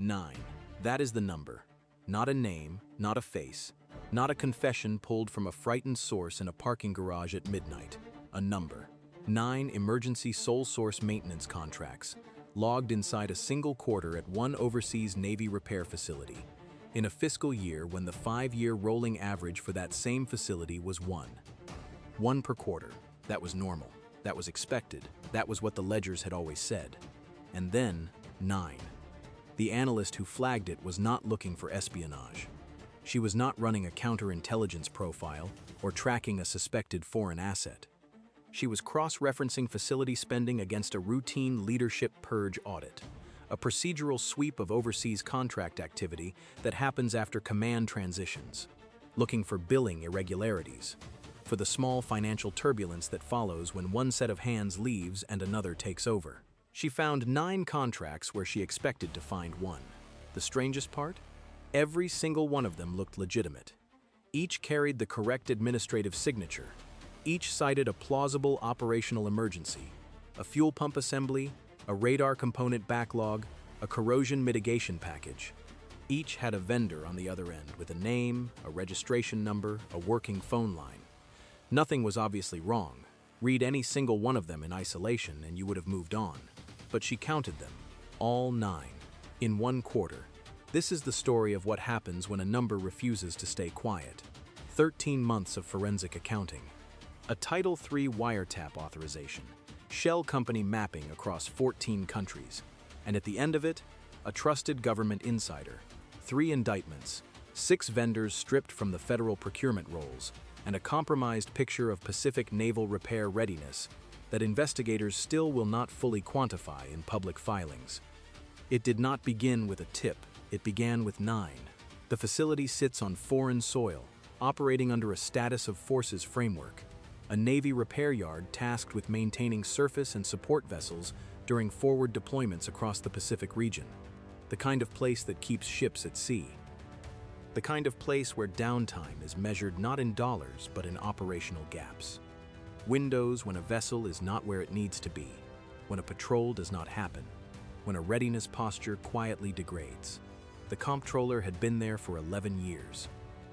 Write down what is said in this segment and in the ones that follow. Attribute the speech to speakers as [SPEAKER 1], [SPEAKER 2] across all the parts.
[SPEAKER 1] 9. That is the number. Not a name, not a face, not a confession pulled from a frightened source in a parking garage at midnight. A number. 9 emergency sole source maintenance contracts, logged inside a single quarter at one overseas Navy repair facility, in a fiscal year when the 5-year rolling average for that same facility was 1. 1 per quarter. That was normal. That was expected. That was what the ledgers had always said. And then, 9. The analyst who flagged it was not looking for espionage. She was not running a counterintelligence profile or tracking a suspected foreign asset. She was cross-referencing facility spending against a routine leadership purge audit, a procedural sweep of overseas contract activity that happens after command transitions, looking for billing irregularities, for the small financial turbulence that follows when one set of hands leaves and another takes over. She found 9 contracts where she expected to find 1. The strangest part? Every single one of them looked legitimate. Each carried the correct administrative signature. Each cited a plausible operational emergency, a fuel pump assembly, a radar component backlog, a corrosion mitigation package. Each had a vendor on the other end with a name, a registration number, a working phone line. Nothing was obviously wrong. Read any single one of them in isolation and you would have moved on. But she counted them, all 9, in 1 quarter. This is the story of what happens when a number refuses to stay quiet. 13 months of forensic accounting. A Title III wiretap authorization, shell company mapping across 14 countries, and at the end of it, a trusted government insider, 3 indictments, 6 vendors stripped from the federal procurement rolls, and a compromised picture of Pacific naval repair readiness that investigators still will not fully quantify in public filings. It did not begin with a tip, it began with 9. The facility sits on foreign soil, operating under a status of forces framework, a Navy repair yard tasked with maintaining surface and support vessels during forward deployments across the Pacific region, the kind of place that keeps ships at sea. The kind of place where downtime is measured not in dollars but in operational gaps. Windows when a vessel is not where it needs to be, when a patrol does not happen, when a readiness posture quietly degrades. The Comptroller had been there for 11 years.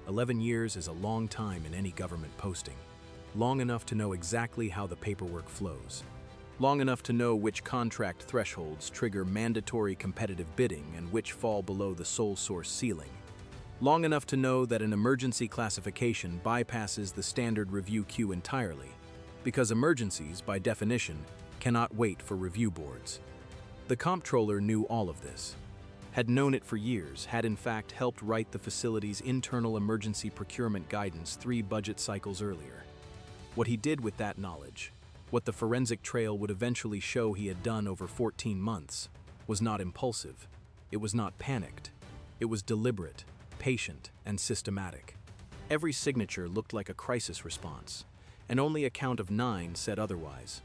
[SPEAKER 1] 11 years is a long time in any government posting. Long enough to know exactly how the paperwork flows. Long enough to know which contract thresholds trigger mandatory competitive bidding and which fall below the sole source ceiling. Long enough to know that an emergency classification bypasses the standard review queue entirely, because emergencies, by definition, cannot wait for review boards. The Comptroller knew all of this, had known it for years, had in fact helped write the facility's internal emergency procurement guidance 3 budget cycles earlier. What he did with that knowledge, what the forensic trail would eventually show he had done over 14 months, was not impulsive. It was not panicked. It was deliberate, patient, and systematic. Every signature looked like a crisis response, and only a count of 9 said otherwise.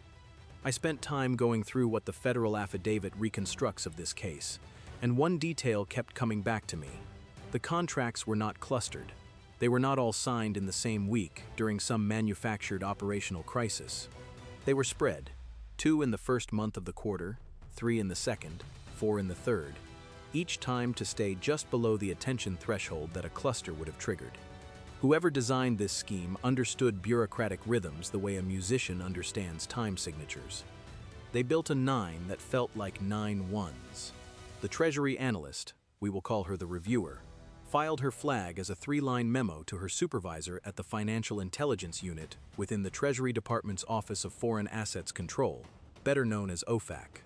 [SPEAKER 1] I spent time going through what the federal affidavit reconstructs of this case, and one detail kept coming back to me. The contracts were not clustered. They were not all signed in the same week during some manufactured operational crisis. They were spread, 2 in the first month of the quarter, 3 in the second, 4 in the third, each time to stay just below the attention threshold that a cluster would have triggered. Whoever designed this scheme understood bureaucratic rhythms the way a musician understands time signatures. They built a 9 that felt like 9 ones. The Treasury analyst, we will call her the reviewer, filed her flag as a 3-line memo to her supervisor at the Financial Intelligence Unit within the Treasury Department's Office of Foreign Assets Control, better known as OFAC.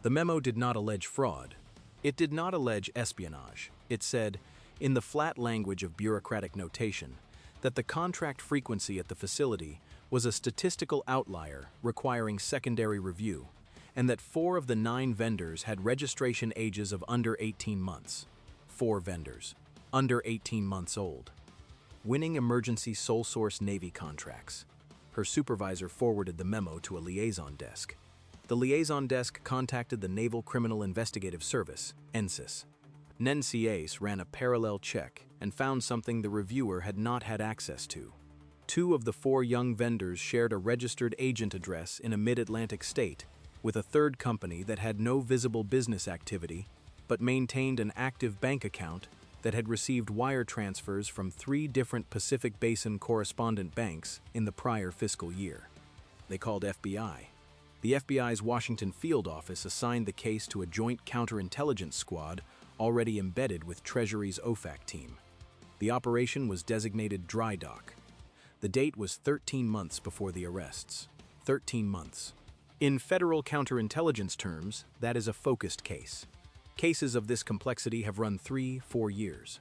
[SPEAKER 1] The memo did not allege fraud. It did not allege espionage. It said, in the flat language of bureaucratic notation, that the contract frequency at the facility was a statistical outlier requiring secondary review, and that 4 of the 9 vendors had registration ages of under 18 months. 4 vendors, under 18 months old. Winning emergency sole source Navy contracts. Her supervisor forwarded the memo to a liaison desk. The liaison desk contacted the Naval Criminal Investigative Service, NCIS. NCIS ran a parallel check and found something the reviewer had not had access to. 2 of the 4 young vendors shared a registered agent address in a mid-Atlantic state with a third company that had no visible business activity but maintained an active bank account that had received wire transfers from 3 different Pacific Basin correspondent banks in the prior fiscal year. They called FBI. The FBI's Washington field office assigned the case to a joint counterintelligence squad already embedded with Treasury's OFAC team. The operation was designated Dry Dock. The date was 13 months before the arrests. 13 months. In federal counterintelligence terms, that is a focused case. Cases of this complexity have run 3-4 years.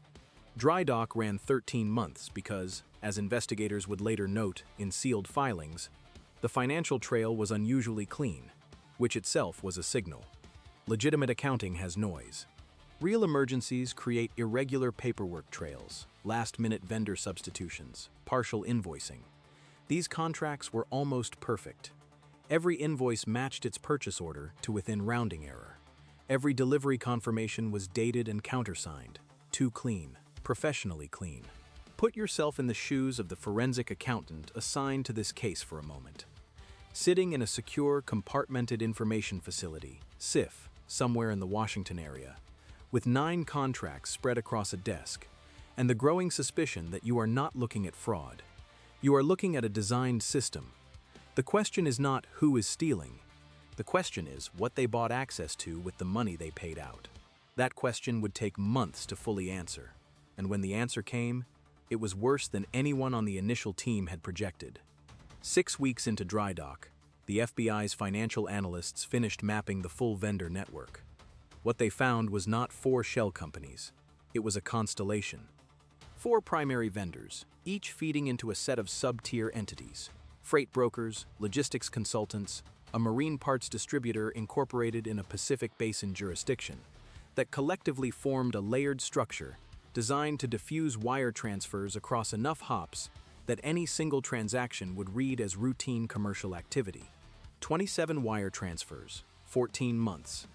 [SPEAKER 1] Dry Dock ran 13 months because, as investigators would later note in sealed filings, the financial trail was unusually clean, which itself was a signal. Legitimate accounting has noise. Real emergencies create irregular paperwork trails, last-minute vendor substitutions, partial invoicing. These contracts were almost perfect. Every invoice matched its purchase order to within rounding error. Every delivery confirmation was dated and countersigned. Too clean, professionally clean. Put yourself in the shoes of the forensic accountant assigned to this case for a moment. Sitting in a secure, compartmented information facility, SIF, somewhere in the Washington area, with 9 contracts spread across a desk, and the growing suspicion that you are not looking at fraud. You are looking at a designed system. The question is not who is stealing. The question is what they bought access to with the money they paid out. That question would take months to fully answer, and when the answer came, it was worse than anyone on the initial team had projected. 6 weeks into Dry Dock, the FBI's financial analysts finished mapping the full vendor network. What they found was not 4 shell companies. It was a constellation. 4 primary vendors, each feeding into a set of sub-tier entities: freight brokers, logistics consultants, a marine parts distributor incorporated in a Pacific Basin jurisdiction, that collectively formed a layered structure designed to diffuse wire transfers across enough hops that any single transaction would read as routine commercial activity. 27 wire transfers, 14 months.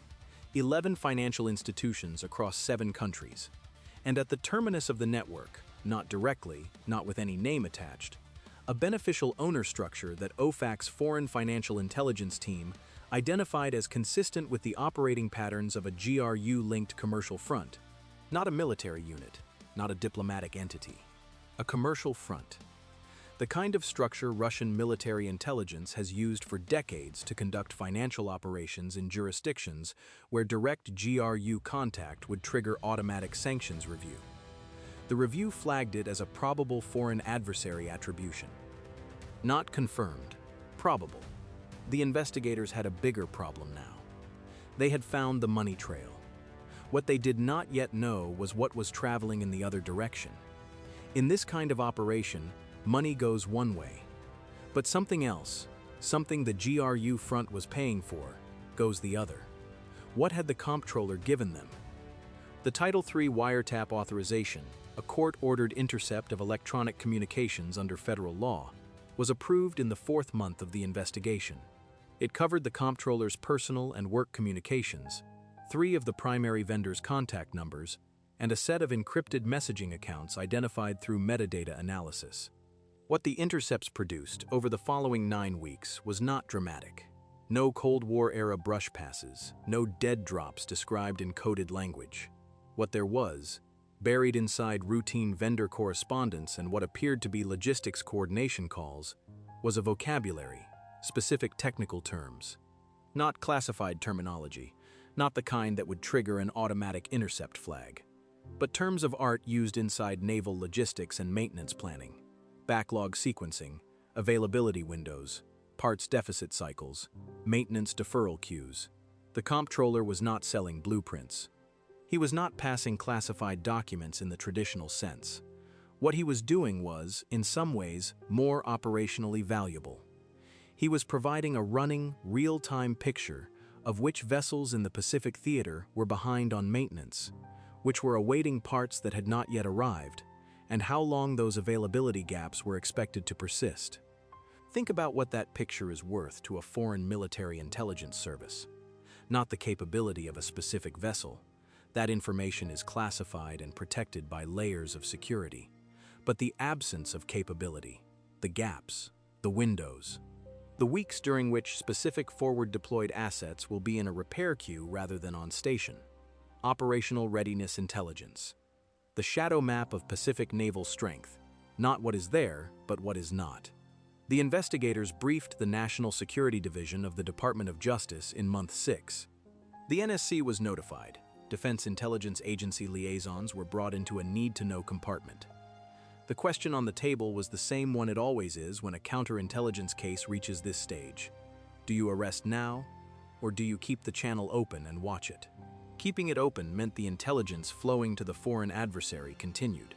[SPEAKER 1] 11 financial institutions across 7 countries. And at the terminus of the network, not directly, not with any name attached, a beneficial owner structure that OFAC's Foreign Financial Intelligence team identified as consistent with the operating patterns of a GRU-linked commercial front. Not a military unit, not a diplomatic entity. A commercial front. The kind of structure Russian military intelligence has used for decades to conduct financial operations in jurisdictions where direct GRU contact would trigger automatic sanctions review. The review flagged it as a probable foreign adversary attribution. Not confirmed, probable. The investigators had a bigger problem now. They had found the money trail. What they did not yet know was what was traveling in the other direction. In this kind of operation, money goes one way. But something else, something the GRU front was paying for, goes the other. What had the Comptroller given them? The Title III wiretap authorization, a court-ordered intercept of electronic communications under federal law, was approved in the 4th month of the investigation. It covered the Comptroller's personal and work communications, 3 of the primary vendors' contact numbers, and a set of encrypted messaging accounts identified through metadata analysis. What the intercepts produced over the following 9 weeks was not dramatic. No Cold War-era brush passes, no dead drops described in coded language. What there was, buried inside routine vendor correspondence and what appeared to be logistics coordination calls, was a vocabulary, specific technical terms. Not classified terminology, not the kind that would trigger an automatic intercept flag, but terms of art used inside naval logistics and maintenance planning, backlog sequencing, availability windows, parts deficit cycles, maintenance deferral queues. The Comptroller was not selling blueprints. He was not passing classified documents in the traditional sense. What he was doing was, in some ways, more operationally valuable. He was providing a running, real-time picture of which vessels in the Pacific Theater were behind on maintenance, which were awaiting parts that had not yet arrived, and how long those availability gaps were expected to persist. Think about what that picture is worth to a foreign military intelligence service. Not the capability of a specific vessel. That information is classified and protected by layers of security. But the absence of capability, the gaps, the windows, the weeks during which specific forward-deployed assets will be in a repair queue rather than on station. Operational Readiness Intelligence. The shadow map of Pacific naval strength. Not what is there, but what is not. The investigators briefed the National Security Division of the Department of Justice in month 6. The NSC was notified. Defense Intelligence Agency liaisons were brought into a need-to-know compartment. The question on the table was the same one it always is when a counterintelligence case reaches this stage. Do you arrest now, or do you keep the channel open and watch it? Keeping it open meant the intelligence flowing to the foreign adversary continued.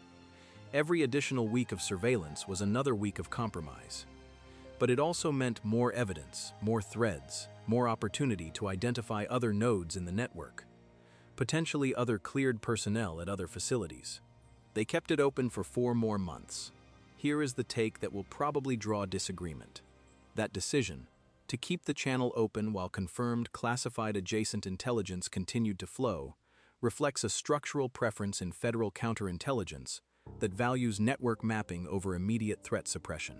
[SPEAKER 1] Every additional week of surveillance was another week of compromise. But it also meant more evidence, more threads, more opportunity to identify other nodes in the network, potentially other cleared personnel at other facilities. They kept it open for 4 more months. Here is the take that will probably draw disagreement. That decision, to keep the channel open while confirmed classified adjacent intelligence continued to flow, reflects a structural preference in federal counterintelligence that values network mapping over immediate threat suppression.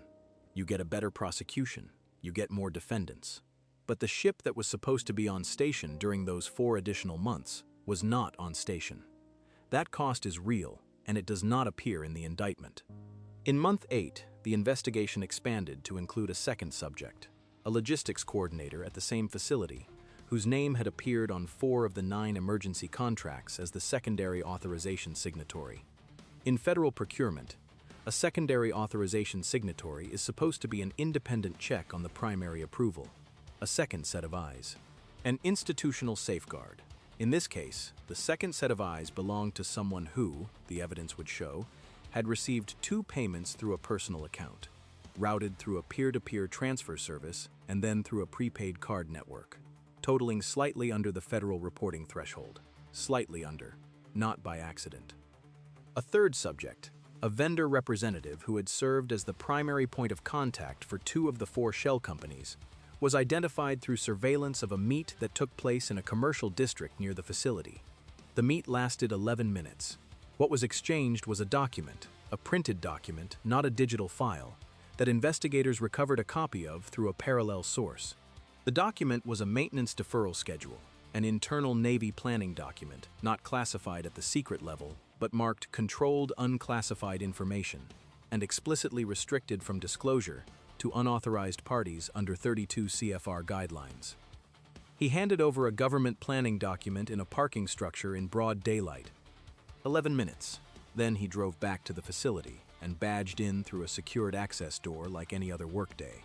[SPEAKER 1] You get a better prosecution, you get more defendants. But the ship that was supposed to be on station during those 4 additional months was not on station. That cost is real, and it does not appear in the indictment. In month 8, the investigation expanded to include a second subject, a logistics coordinator at the same facility, whose name had appeared on 4 of the 9 emergency contracts as the secondary authorization signatory. In federal procurement, a secondary authorization signatory is supposed to be an independent check on the primary approval, a second set of eyes, an institutional safeguard. In this case, the second set of eyes belonged to someone who, the evidence would show, had received 2 payments through a personal account, routed through a peer-to-peer transfer service and then through a prepaid card network, totaling slightly under the federal reporting threshold. Slightly under, not by accident. A third subject, a vendor representative who had served as the primary point of contact for 2 of the 4 shell companies, was identified through surveillance of a meet that took place in a commercial district near the facility. The meet lasted 11 minutes. What was exchanged was a document, a printed document, not a digital file, that investigators recovered a copy of through a parallel source. The document was a maintenance deferral schedule, an internal Navy planning document, not classified at the secret level, but marked Controlled Unclassified Information, and explicitly restricted from disclosure to unauthorized parties under 32 CFR guidelines. He handed over a government planning document in a parking structure in broad daylight. 11 minutes. Then he drove back to the facility and badged in through a secured access door like any other workday.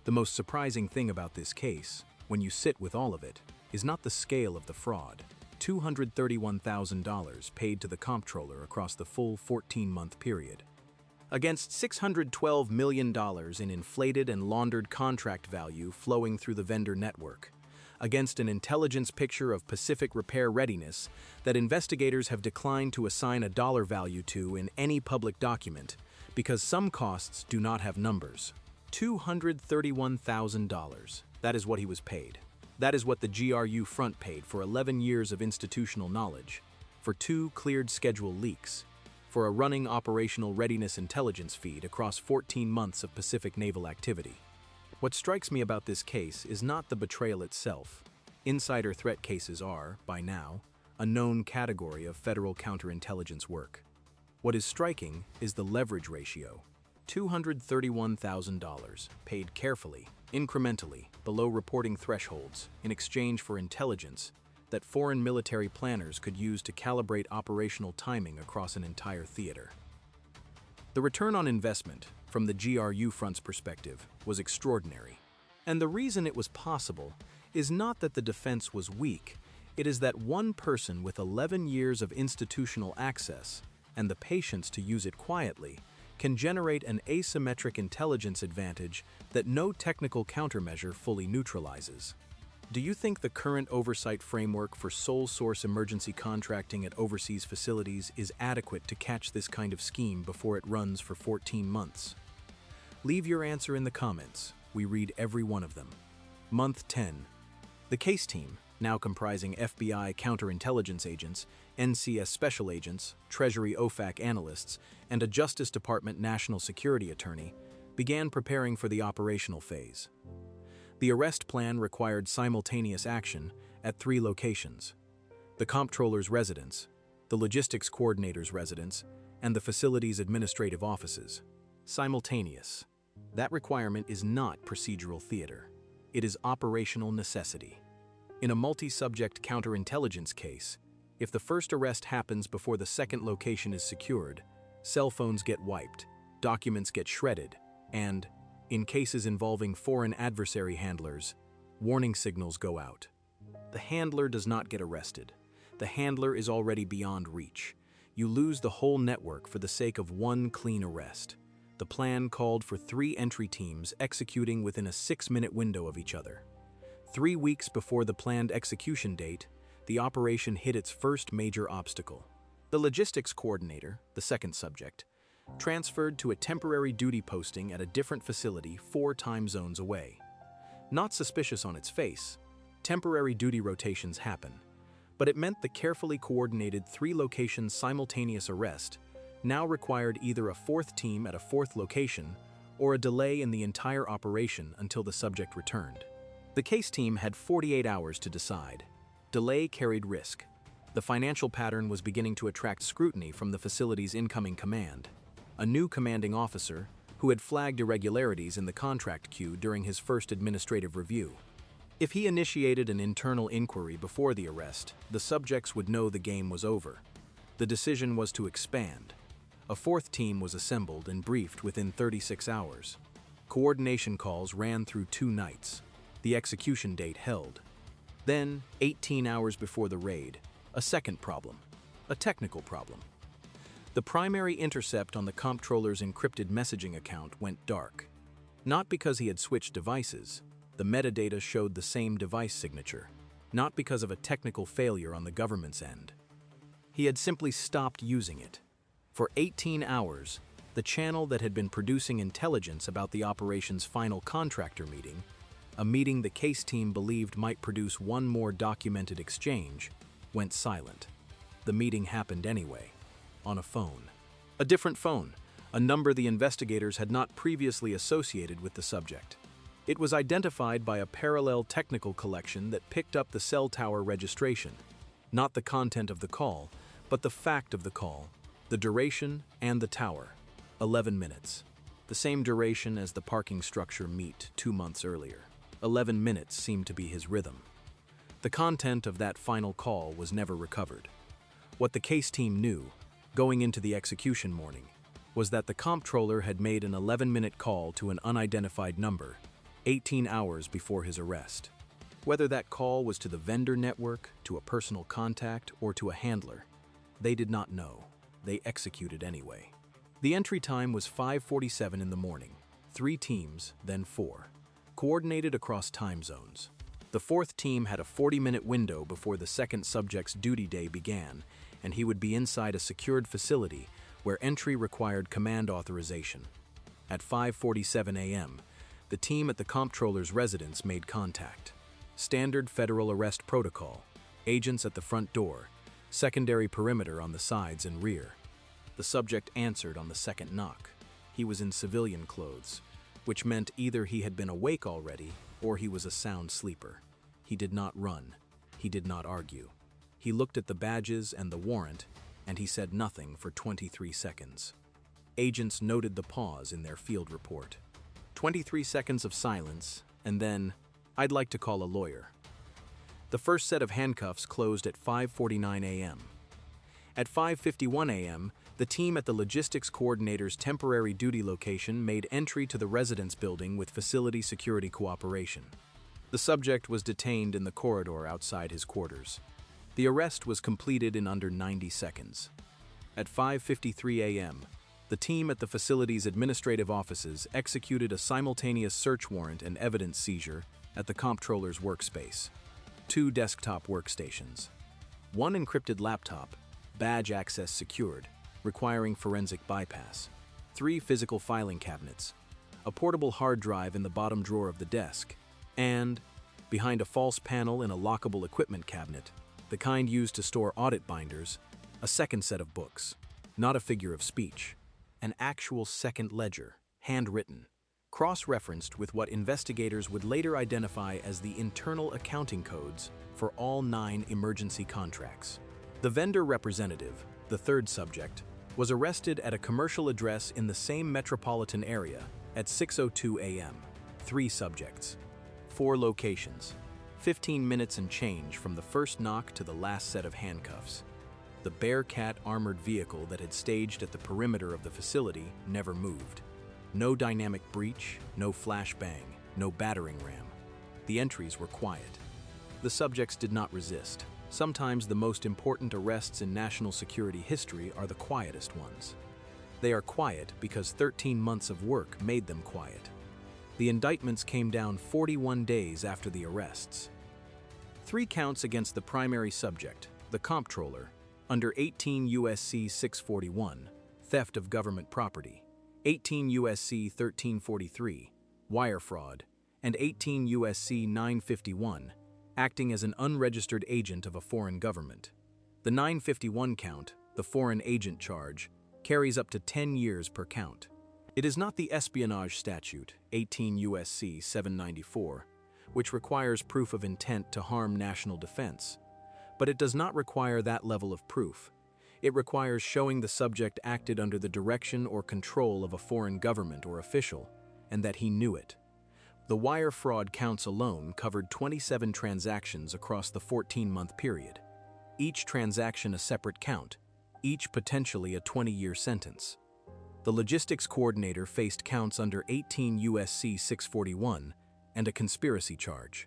[SPEAKER 1] The most surprising thing about this case, when you sit with all of it, is not the scale of the fraud. $231,000 paid to the Comptroller across the full 14-month period, against $612 million in inflated and laundered contract value flowing through the vendor network, against an intelligence picture of Pacific repair readiness that investigators have declined to assign a dollar value to in any public document because some costs do not have numbers. $231,000. That is what he was paid. That is what the GRU front paid for 11 years of institutional knowledge, for 2 cleared schedule leaks, for a running operational readiness intelligence feed across 14 months of Pacific naval activity. What strikes me about this case is not the betrayal itself. Insider threat cases are, by now, a known category of federal counterintelligence work. What is striking is the leverage ratio. $231,000, paid carefully, incrementally, below reporting thresholds, in exchange for intelligence that foreign military planners could use to calibrate operational timing across an entire theater. The return on investment, from the GRU front's perspective, was extraordinary. And the reason it was possible is not that the defense was weak, it is that one person with 11 years of institutional access and the patience to use it quietly can generate an asymmetric intelligence advantage that no technical countermeasure fully neutralizes. Do you think the current oversight framework for sole source emergency contracting at overseas facilities is adequate to catch this kind of scheme before it runs for 14 months? Leave your answer in the comments. We read every one of them. Month 10. The case team, now comprising FBI counterintelligence agents, NCS special agents, Treasury OFAC analysts, and a Justice Department national security attorney, began preparing for the operational phase. The arrest plan required simultaneous action at 3 locations: the Comptroller's residence, the logistics coordinator's residence, and the facility's administrative offices. Simultaneous. That requirement is not procedural theater. It is operational necessity. In a multi-subject counterintelligence case, if the first arrest happens before the second location is secured, cell phones get wiped, documents get shredded, and, in cases involving foreign adversary handlers, warning signals go out. The handler does not get arrested. The handler is already beyond reach. You lose the whole network for the sake of one clean arrest. The plan called for 3 entry teams executing within a 6-minute window of each other. 3 weeks before the planned execution date, the operation hit its first major obstacle. The logistics coordinator, the second subject, transferred to a temporary duty posting at a different facility 4 time zones away. Not suspicious on its face, temporary duty rotations happen, but it meant the carefully coordinated 3-location simultaneous arrest now required either a 4th team at a 4th location or a delay in the entire operation until the subject returned. The case team had 48 hours to decide. Delay carried risk. The financial pattern was beginning to attract scrutiny from the facility's incoming command. A new commanding officer, who had flagged irregularities in the contract queue during his first administrative review. If he initiated an internal inquiry before the arrest, the subjects would know the game was over. The decision was to expand. A 4th team was assembled and briefed within 36 hours. Coordination calls ran through 2 nights. The execution date held. Then, 18 hours before the raid, a second problem, a technical problem. The primary intercept on the Comptroller's encrypted messaging account went dark. Not because he had switched devices, the metadata showed the same device signature, not because of a technical failure on the government's end. He had simply stopped using it. For 18 hours, the channel that had been producing intelligence about the operation's final contractor meeting, a meeting the case team believed might produce one more documented exchange, went silent. The meeting happened anyway, on a phone. A different phone, a number the investigators had not previously associated with the subject. It was identified by a parallel technical collection that picked up the cell tower registration, not the content of the call, but the fact of the call, the duration and the tower, 11 minutes. The same duration as the parking structure meet 2 months earlier. 11 minutes seemed to be his rhythm. The content of that final call was never recovered. What the case team knew, going into the execution morning, was that the Comptroller had made an 11-minute call to an unidentified number, 18 hours before his arrest. Whether that call was to the vendor network, to a personal contact, or to a handler, they did not know. They executed anyway. The entry time was 5:47 in the morning, 3 teams, then 4. Coordinated across time zones. The 4th team had a 40-minute window before the second subject's duty day began, and he would be inside a secured facility where entry required command authorization. At 5:47 a.m., the team at the Comptroller's residence made contact. Standard federal arrest protocol, agents at the front door, secondary perimeter on the sides and rear. The subject answered on the second knock. He was in civilian clothes, which meant either he had been awake already or he was a sound sleeper. He did not run. He did not argue. He looked at the badges and the warrant, and he said nothing for 23 seconds. Agents noted the pause in their field report. 23 seconds of silence, and then, "I'd like to call a lawyer." The first set of handcuffs closed at 5:49 a.m. At 5:51 a.m., the team at the logistics coordinator's temporary duty location made entry to the residence building with facility security cooperation. The subject was detained in the corridor outside his quarters. The arrest was completed in under 90 seconds. At 5:53 a.m., the team at the facility's administrative offices executed a simultaneous search warrant and evidence seizure at the Comptroller's workspace. 2 desktop workstations. 1 encrypted laptop, badge access secured, requiring forensic bypass. 3 physical filing cabinets. A portable hard drive in the bottom drawer of the desk. And, behind a false panel in a lockable equipment cabinet, the kind used to store audit binders, a second set of books. Not a figure of speech. An actual second ledger, handwritten, cross-referenced with what investigators would later identify as the internal accounting codes for all 9 emergency contracts. The vendor representative, the third subject, was arrested at a commercial address in the same metropolitan area at 6:02 a.m. 3 subjects, 4 locations, 15 minutes and change from the first knock to the last set of handcuffs. The Bearcat armored vehicle that had staged at the perimeter of the facility never moved. No dynamic breach, no flashbang, no battering ram. The entries were quiet. The subjects did not resist. Sometimes the most important arrests in national security history are the quietest ones. They are quiet because 13 months of work made them quiet. The indictments came down 41 days after the arrests. 3 counts against the primary subject, the Comptroller, under 18 U.S.C. 641, theft of government property, 18 U.S.C. 1343, wire fraud, and 18 U.S.C. 951, acting as an unregistered agent of a foreign government. The 951 count, the foreign agent charge, carries up to 10 years per count. It is not the espionage statute, 18 U.S.C. 794, which requires proof of intent to harm national defense, but it does not require that level of proof. It requires showing the subject acted under the direction or control of a foreign government or official, and that he knew it. The wire fraud counts alone covered 27 transactions across the 14-month period, each transaction a separate count, each potentially a 20-year sentence. The logistics coordinator faced counts under 18 U.S.C. 641 and a conspiracy charge.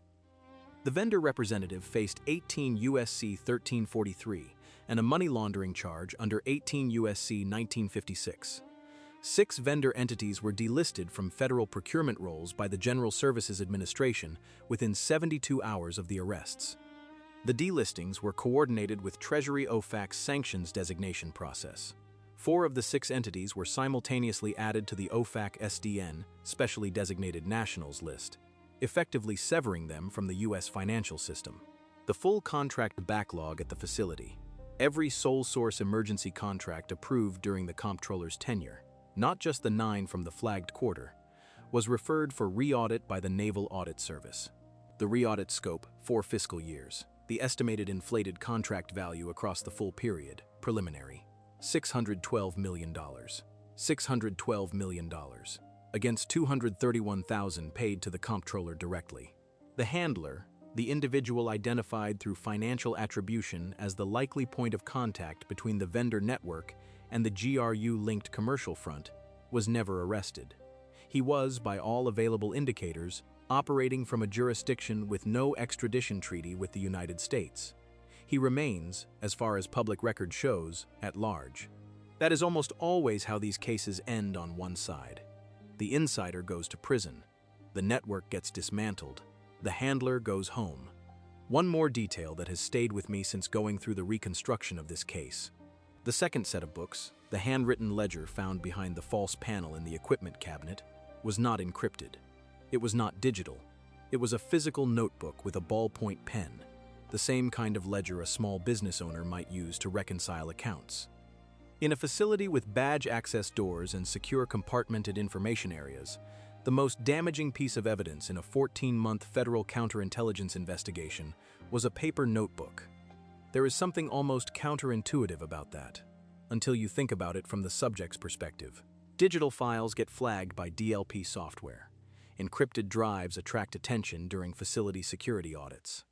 [SPEAKER 1] The vendor representative faced 18 U.S.C. 1343 and a money laundering charge under 18 U.S.C. 1956. 6 vendor entities were delisted from federal procurement rolls by the General Services Administration within 72 hours of the arrests. The delistings were coordinated with Treasury OFAC's sanctions designation process. 4 of the 6 entities were simultaneously added to the OFAC SDN, Specially Designated Nationals list, effectively severing them from the U.S. financial system. The full contract backlog at the facility, every sole source emergency contract approved during the Comptroller's tenure, not just the 9 from the flagged quarter, was referred for re-audit by the Naval Audit Service. The re-audit scope, 4 fiscal years. The estimated inflated contract value across the full period, preliminary, $612 million. $612 million. Against $231,000 paid to the Comptroller directly. The handler, the individual identified through financial attribution as the likely point of contact between the vendor network and the GRU-linked commercial front, was never arrested. He was, by all available indicators, operating from a jurisdiction with no extradition treaty with the United States. He remains, as far as public record shows, at large. That is almost always how these cases end on one side. The insider goes to prison, the network gets dismantled, the handler goes home. One more detail that has stayed with me since going through the reconstruction of this case. The second set of books, the handwritten ledger found behind the false panel in the equipment cabinet, was not encrypted. It was not digital. It was a physical notebook with a ballpoint pen, the same kind of ledger a small business owner might use to reconcile accounts. In a facility with badge access doors and secure compartmented information areas, the most damaging piece of evidence in a 14-month federal counterintelligence investigation was a paper notebook. There is something almost counterintuitive about that, until you think about it from the subject's perspective. Digital files get flagged by DLP software. Encrypted drives attract attention during facility security audits.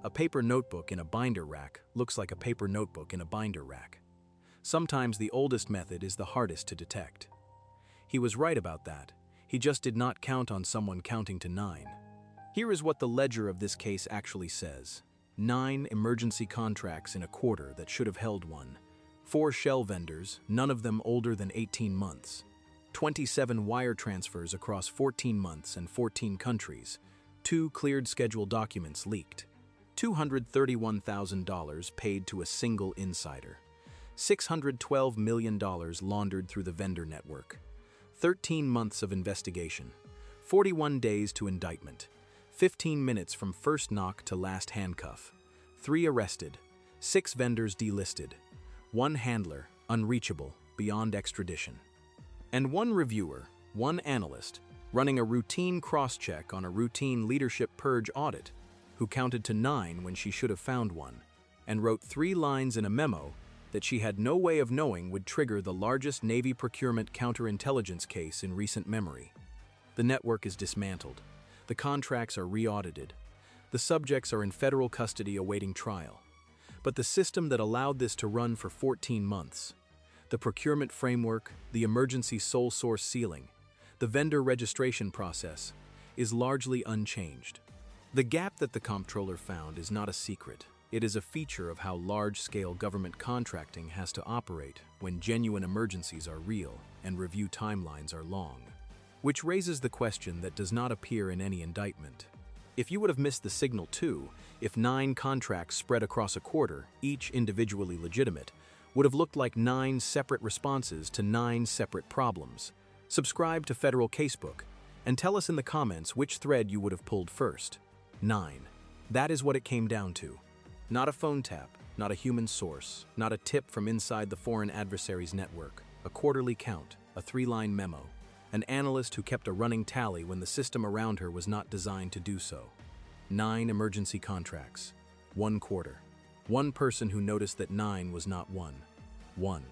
[SPEAKER 1] A paper notebook in a binder rack looks like a paper notebook in a binder rack. Sometimes the oldest method is the hardest to detect. He was right about that. He just did not count on someone counting to 9. Here is what the ledger of this case actually says. 9 emergency contracts in a quarter that should have held 1. 4 shell vendors, none of them older than 18 months. 27 wire transfers across 14 months and 14 countries. 2 cleared schedule documents leaked. $231,000 paid to a single insider. $612 million laundered through the vendor network. 13 months of investigation. 41 days to indictment. 15 minutes from first knock to last handcuff. 3 arrested. 6 vendors delisted. 1 handler, unreachable, beyond extradition. And 1 reviewer, 1 analyst, running a routine cross-check on a routine leadership purge audit, who counted to 9 when she should have found one, and wrote 3 lines in a memo that she had no way of knowing would trigger the largest Navy procurement counterintelligence case in recent memory. The network is dismantled. The contracts are re-audited. The subjects are in federal custody awaiting trial. But the system that allowed this to run for 14 months, the procurement framework, the emergency sole source sealing, the vendor registration process, is largely unchanged. The gap that the Comptroller found is not a secret. It is a feature of how large-scale government contracting has to operate when genuine emergencies are real and review timelines are long. Which raises the question that does not appear in any indictment. If you would have missed the signal too, if 9 contracts spread across a quarter, each individually legitimate, would have looked like 9 separate responses to 9 separate problems. Subscribe to Federal Casebook and tell us in the comments which thread you would have pulled first. 9. That is what it came down to. Not a phone tap, not a human source, not a tip from inside the foreign adversary's network, a quarterly count, a 3-line memo, an analyst who kept a running tally when the system around her was not designed to do so. 9 emergency contracts, 1 quarter. 1 person who noticed that 9 was not 1. 1.